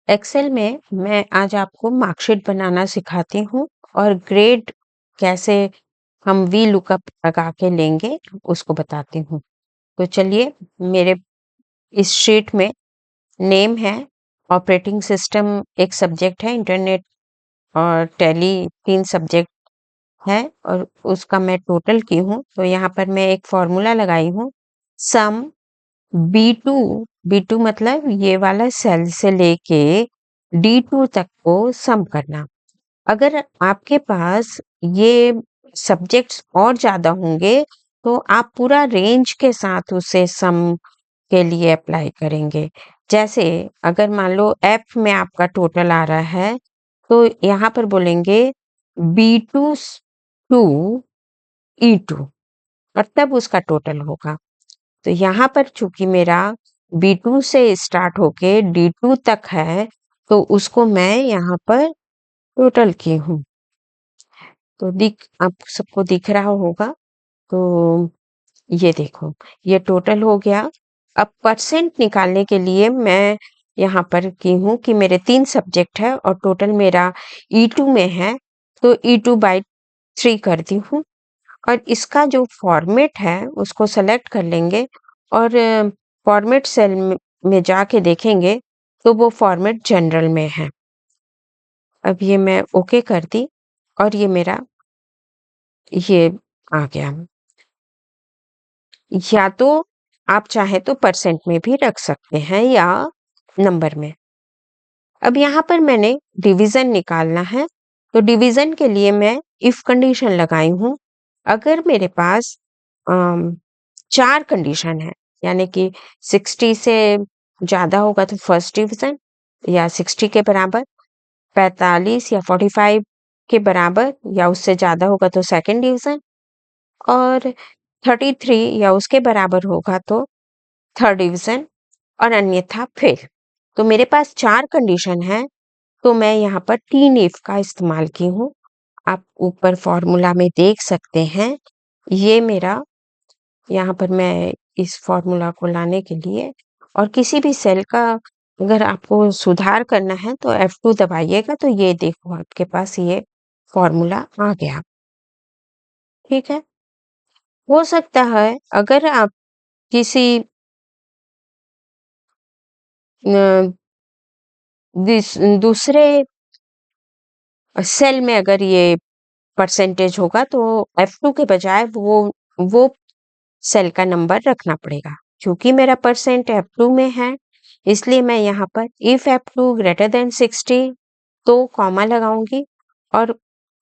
Excel में मैं आज आपको मार्कशीट बनाना सिखाती हूँ और ग्रेड कैसे हम वी लुकअप लगा के लेंगे उसको बताती हूँ। तो चलिए, मेरे इस शीट में नेम है, ऑपरेटिंग सिस्टम एक सब्जेक्ट है, इंटरनेट और टैली 3 सब्जेक्ट है और उसका मैं टोटल की हूँ। तो यहाँ पर मैं एक फॉर्मूला लगाई हूँ, सम बी टू मतलब ये वाला सेल से लेके D2 तक को सम करना। अगर आपके पास ये सब्जेक्ट्स और ज्यादा होंगे तो आप पूरा रेंज के साथ उसे सम के लिए अप्लाई करेंगे। जैसे अगर मान लो एफ में आपका टोटल आ रहा है तो यहाँ पर बोलेंगे B2 टू E2 और तब उसका टोटल होगा। तो यहाँ पर चूंकि मेरा B2 से स्टार्ट होके D2 तक है तो उसको मैं यहाँ पर टोटल की हूँ। तो आप सबको दिख रहा होगा। तो ये देखो, ये टोटल हो गया। अब परसेंट निकालने के लिए मैं यहाँ पर की हूँ कि मेरे 3 सब्जेक्ट है और टोटल मेरा E2 में है, तो E2/3 करती हूँ और इसका जो फॉर्मेट है उसको सेलेक्ट कर लेंगे और फॉर्मेट सेल में जाके देखेंगे तो वो फॉर्मेट जनरल में है। अब ये मैं ओके कर दी और ये मेरा ये आ गया। या तो आप चाहे तो परसेंट में भी रख सकते हैं या नंबर में। अब यहाँ पर मैंने डिवीजन निकालना है, तो डिवीजन के लिए मैं इफ कंडीशन लगाई हूँ। अगर मेरे पास 4 कंडीशन है, यानी कि 60 से ज्यादा होगा तो फर्स्ट डिवीजन या 60 के बराबर, 45 या 45 के बराबर या उससे ज्यादा होगा तो सेकंड डिवीजन, और 33 या उसके बराबर होगा तो थर्ड डिवीजन और अन्यथा फेल। तो मेरे पास 4 कंडीशन है, तो मैं यहाँ पर 3 इफ का इस्तेमाल की हूँ। आप ऊपर फॉर्मूला में देख सकते हैं। ये मेरा यहाँ पर मैं इस फॉर्मूला को लाने के लिए, और किसी भी सेल का अगर आपको सुधार करना है तो F2 दबाइएगा, तो ये देखो आपके पास ये फॉर्मूला आ गया। ठीक है। हो सकता है अगर आप किसी दूसरे सेल में अगर ये परसेंटेज होगा तो F2 के बजाय वो सेल का नंबर रखना पड़ेगा। क्योंकि मेरा परसेंट F2 में है, इसलिए मैं यहाँ पर इफ F2 ग्रेटर देन 60 तो कॉमा लगाऊंगी और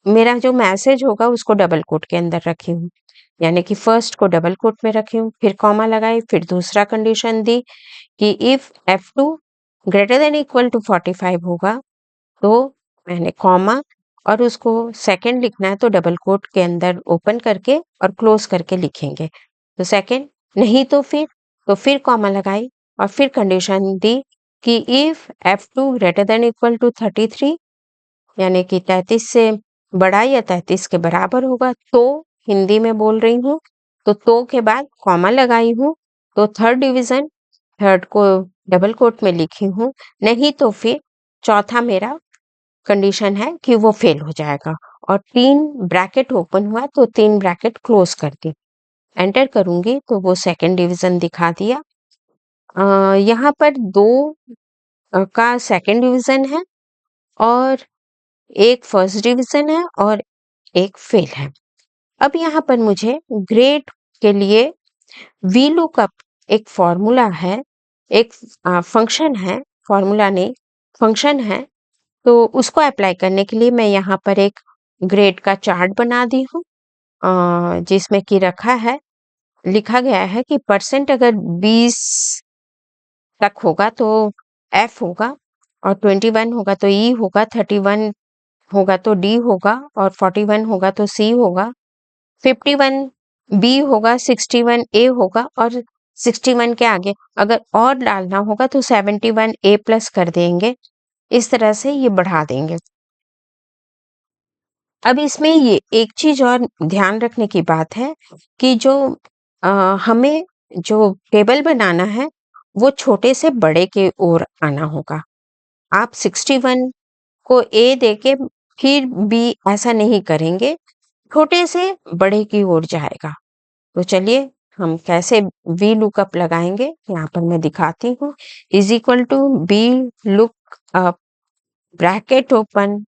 मेरा जो मैसेज होगा उसको डबल कोट के अंदर रखी हूँ। यानी कि फर्स्ट को डबल कोट में रखी हूँ, फिर कॉमा लगाई, फिर दूसरा कंडीशन दी कि if F2 greater than equal to 45 होगा तो मैंने कॉमा, और उसको सेकंड लिखना है तो डबल कोट के अंदर ओपन करके और क्लोज करके लिखेंगे। तो सेकंड, नहीं तो फिर कॉमा लगाई और फिर कंडीशन दी कि if F2 greater than equal to 33, यानी कि 33 से बड़ा या 33 के बराबर होगा, तो हिंदी में बोल रही हूँ, तो के बाद कॉमा लगाई हूँ, तो थर्ड डिवीजन, थर्ड को डबल कोट में लिखी हूँ, नहीं तो फिर चौथा मेरा कंडीशन है कि वो फेल हो जाएगा, और 3 ब्रैकेट ओपन हुआ तो 3 ब्रैकेट क्लोज कर दी। एंटर करूंगी तो वो सेकंड डिवीजन दिखा दिया। यहाँ पर 2 का सेकंड डिवीजन है और एक फर्स्ट डिवीजन है और एक फेल है। अब यहाँ पर मुझे ग्रेड के लिए वी लुकअप एक फॉर्मूला है, एक फंक्शन है, फॉर्मूला नहीं फंक्शन है, तो उसको अप्लाई करने के लिए मैं यहाँ पर एक ग्रेड का चार्ट बना दी हूँ, जिसमें कि लिखा गया है कि परसेंट अगर 20 तक होगा तो F होगा, और 21 होगा तो E होगा, 31 होगा तो D होगा, और 41 होगा तो C होगा, 51 B होगा, 61 A होगा, और 61 के आगे अगर और डालना होगा तो 71 A प्लस कर देंगे। इस तरह से ये बढ़ा देंगे। अब इसमें ये एक चीज और ध्यान रखने की बात है कि हमें जो टेबल बनाना है वो छोटे से बड़े के ओर आना होगा। आप 61 को ए देके फिर बी ऐसा नहीं करेंगे, छोटे से बड़े की ओर जाएगा। तो चलिए हम कैसे वी लुकअप लगाएंगे, यहाँ पर मैं दिखाती हूँ। Is equal to B look up, bracket open,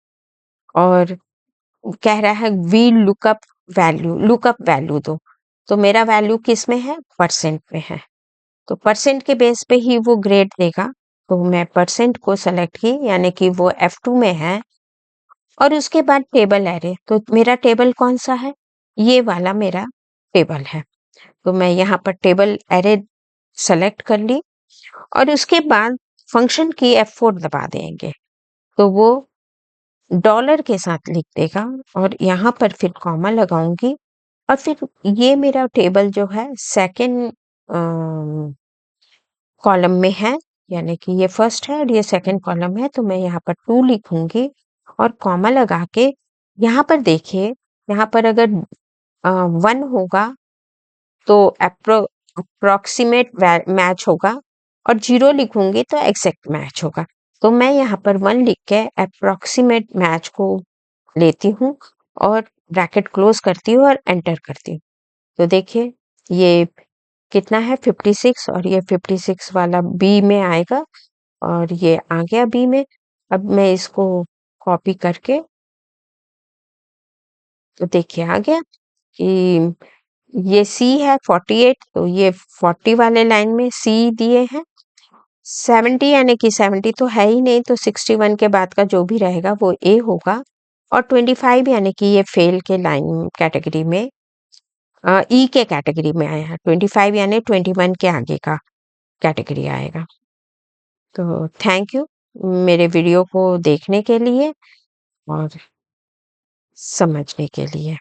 और कह रहा है वी लुकअप वैल्यू दो। तो मेरा वैल्यू किस में है? परसेंट में है। तो परसेंट के बेस पे ही वो ग्रेड देगा। तो मैं परसेंट को सेलेक्ट की, यानी कि वो F2 में है। और उसके बाद टेबल एरे, तो मेरा टेबल कौन सा है? ये वाला मेरा टेबल है। तो मैं यहाँ पर टेबल एरे सेलेक्ट कर ली, और उसके बाद फंक्शन की F4 दबा देंगे, तो वो डॉलर के साथ लिख देगा। और यहाँ पर फिर कॉमा लगाऊंगी, और फिर ये मेरा टेबल जो है सेकंड कॉलम में है, यानी कि ये फर्स्ट है और ये सेकंड कॉलम है। तो मैं यहाँ पर 2 लिखूंगी और कॉमा लगा के, यहाँ पर देखिए, यहाँ पर अगर 1 होगा तो अप्रोक्सीमेट मैच होगा, और 0 लिखूंगी तो एग्जैक्ट मैच होगा। तो मैं यहाँ पर 1 लिख के अप्रोक्सीमेट मैच को लेती हूँ, और ब्रैकेट क्लोज करती हूँ और एंटर करती हूँ। तो देखिए ये कितना है? 56, और ये 56 वाला बी में आएगा, और ये आ गया बी में। अब मैं इसको कॉपी करके, तो देखिए आ गया कि ये सी है 48, तो ये 40 वाले लाइन में सी दिए हैं। 70 यानी कि 70 तो है ही नहीं, तो 61 के बाद का जो भी रहेगा वो ए होगा। और 25 यानी कि ये फेल के लाइन कैटेगरी में, ई के कैटेगरी में आया है। 25 यानी 21 के आगे का कैटेगरी आएगा। तो थैंक यू मेरे वीडियो को देखने के लिए और समझने के लिए।